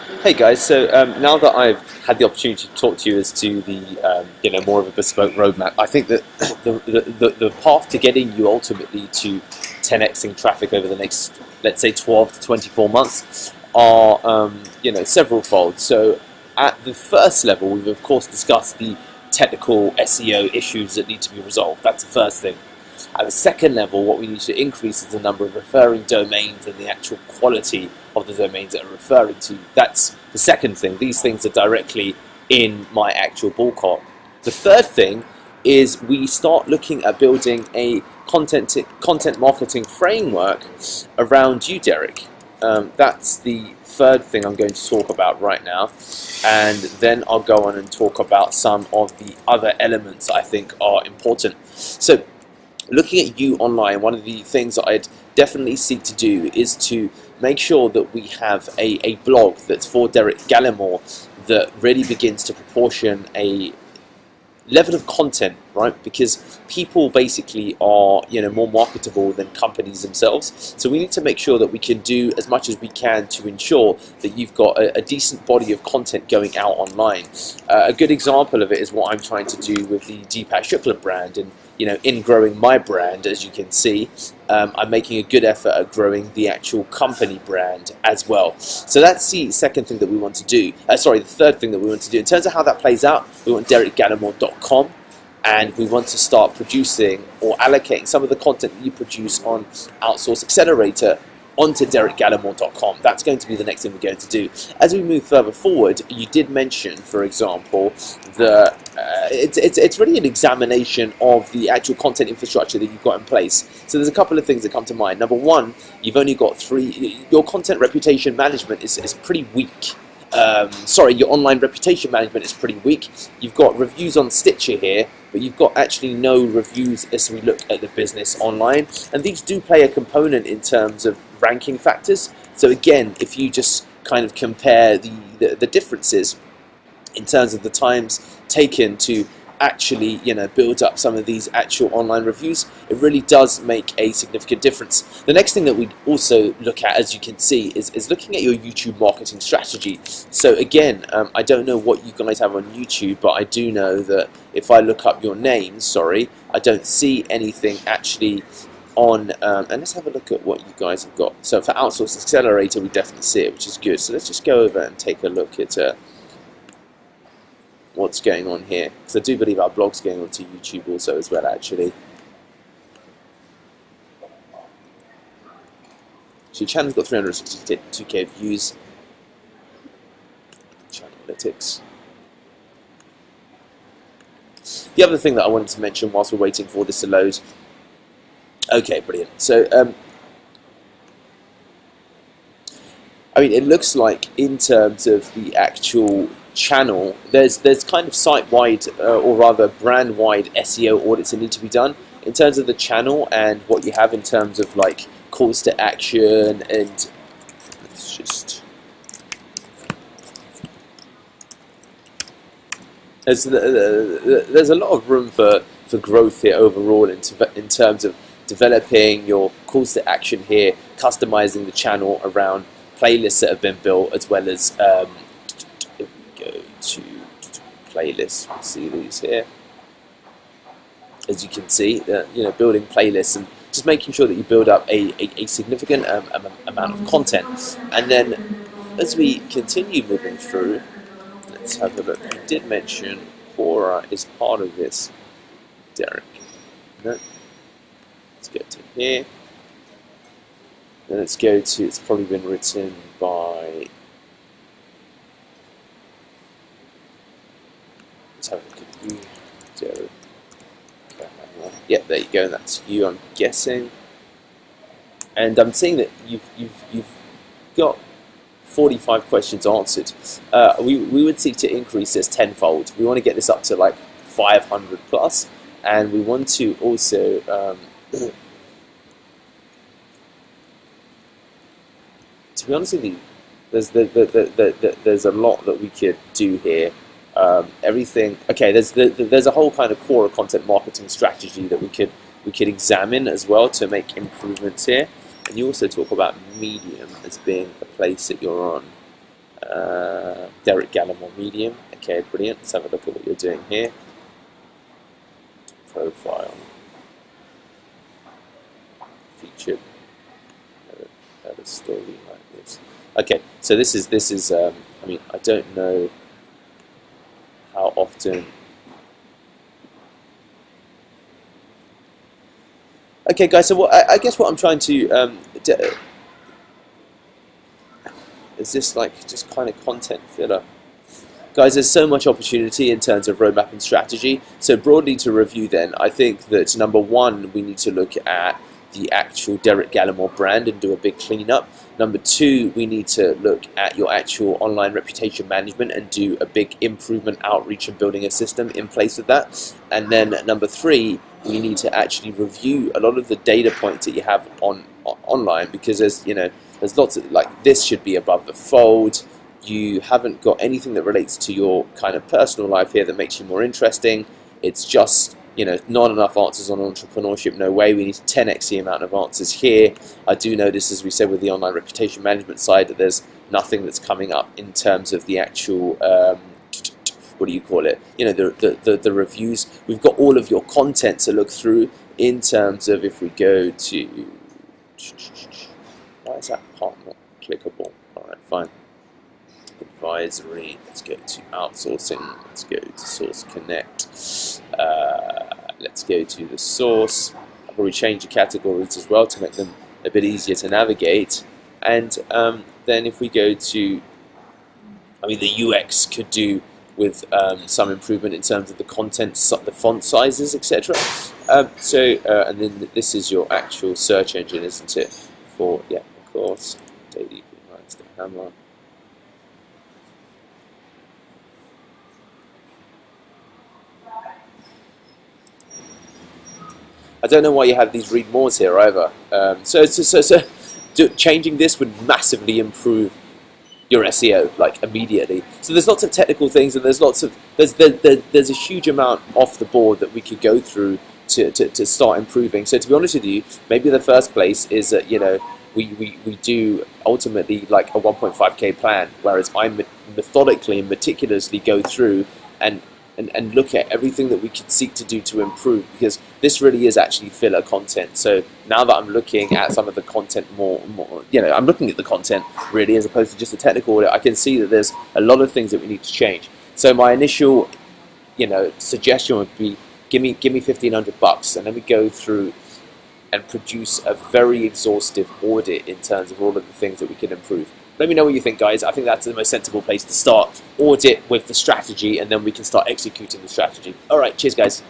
Hey guys, so now that I've had the opportunity to talk to you as to the more of a bespoke roadmap, I think that the path to getting you ultimately to 10xing traffic over the next, let's say, 12 to 24 months are several fold. So at the first level, we've of course discussed the technical SEO issues that need to be resolved. That's the first thing. At the second level, what we need to increase is the number of referring domains and the actual quality of the domains that are referring to. That's the second thing. These things are directly in my actual ballpark. The third thing is we start looking at building a content marketing framework around you, Derek. That's the third thing I'm going to talk about right now, and then I'll go on and talk about some of the other elements I think are important. So looking at you online, one of the things that I'd definitely seek to do is to make sure that we have a blog that's for Derek Gallimore that really begins to proportion a level of content, right? Because people basically are, more marketable than companies themselves. So we need to make sure that we can do as much as we can to ensure that you've got a decent body of content going out online. A good example of it is what I'm trying to do with the Deepak Shukla brand, and in growing my brand, as you can see, I'm making a good effort at growing the actual company brand as well. So that's the second thing that we want to do. The third thing that we want to do. In terms of how that plays out, we want derekgallimore.com, and we want to start producing or allocating some of the content that you produce on Outsourced Accelerator onto derekgallimore.com. That's going to be the next thing we're going to do. As we move further forward, you did mention, for example, that it's really an examination of the actual content infrastructure that you've got in place. So there's a couple of things that come to mind. Number one, you've only got your content reputation management is pretty weak. Your online reputation management is pretty weak. You've got reviews on Stitcher here, but you've got actually no reviews as we look at the business online. And these do play a component in terms of ranking factors. So again, if you just kind of compare the differences in terms of the times taken to actually build up some of these actual online reviews, it really does make a significant difference. The next thing that we also look at, as you can see, is looking at your YouTube marketing strategy. So again, I don't know what you guys have on YouTube, but I do know that if I look up your names, I don't see anything actually on, and let's have a look at what you guys have got. So for Outsourced Accelerator, we definitely see it, which is good. So let's just go over and take a look at what's going on here, because I do believe our blog's going onto YouTube also as well, actually. So your channel's got 362k views. Channel analytics. The other thing that I wanted to mention whilst we're waiting for this to load. Okay, brilliant. So, it looks like in terms of the actual channel, there's kind of site-wide or rather brand-wide SEO audits that need to be done in terms of the channel and what you have in terms of like calls to action. And let's just there's a lot of room for growth here overall in terms of developing your calls to action here, customizing the channel around playlists that have been built, as well as if we go to playlists, we'll see these here. As you can see, building playlists and just making sure that you build up a significant amount of content. And then as we continue moving through, let's have a look. You did mention Quora is part of this, Derek. No. Let's go to here. Then let's go to, it's probably been written by, let's have a look at you, Derek. Yeah, there you go, that's you, I'm guessing. And I'm seeing that you've got 45 questions answered. We would seek to increase this tenfold. We want to get this up to like 500 plus, and we want to also to be honest with you, there's a lot that we could do here. Everything. Okay, there's a whole kind of core content marketing strategy that we could examine as well to make improvements here. And you also talk about Medium as being a place that you're on. Derek Gallimore medium. Okay, brilliant. Let's have a look at what you're doing here. Profile. Featured. A story like this. Okay, so this is. I mean, I don't know how often. Okay, guys. So I guess what I'm trying to is this like just kind of content filler. Guys, there's so much opportunity in terms of roadmap and strategy. So broadly to review then, I think that number one, we need to look at the actual Derek Gallimore brand and do a big cleanup. Number two, we need to look at your actual online reputation management and do a big improvement, outreach, and building a system in place of that. And then number three, we need to actually review a lot of the data points that you have online, because there's lots of, like, this should be above the fold. You haven't got anything that relates to your kind of personal life here that makes you more interesting. It's just, not enough answers on entrepreneurship, no way. We need 10x the amount of answers here. I do notice, as we said with the online reputation management side, that there's nothing that's coming up in terms of the actual, what do you call it? The reviews. We've got all of your content to look through in terms of, if we go to, why is that part not clickable? All right, fine. Advisory, let's go to outsourcing, let's go to Source Connect, let's go to the source. I'll probably change the categories as well to make them a bit easier to navigate. And then if we go to, the UX could do with some improvement in terms of the content, the font sizes, etc. And then this is your actual search engine, isn't it? For, yeah, of course, daily the hammer. I don't know why you have these read mores here either. Changing this would massively improve your SEO, like, immediately. So there's lots of technical things, and there's a huge amount off the board that we could go through to start improving. So to be honest with you, maybe the first place is that we do ultimately like a 1.5k plan, whereas I methodically and meticulously go through and look at everything that we could seek to do to improve, because this really is actually filler content. So now that I'm looking at some of the content more, I'm looking at the content really as opposed to just the technical audit, I can see that there's a lot of things that we need to change. So my initial, suggestion would be, give me $1,500, and let me go through and produce a very exhaustive audit in terms of all of the things that we can improve. Let me know what you think, guys. I think that's the most sensible place to start. Audit with the strategy, and then we can start executing the strategy. All right, cheers, guys.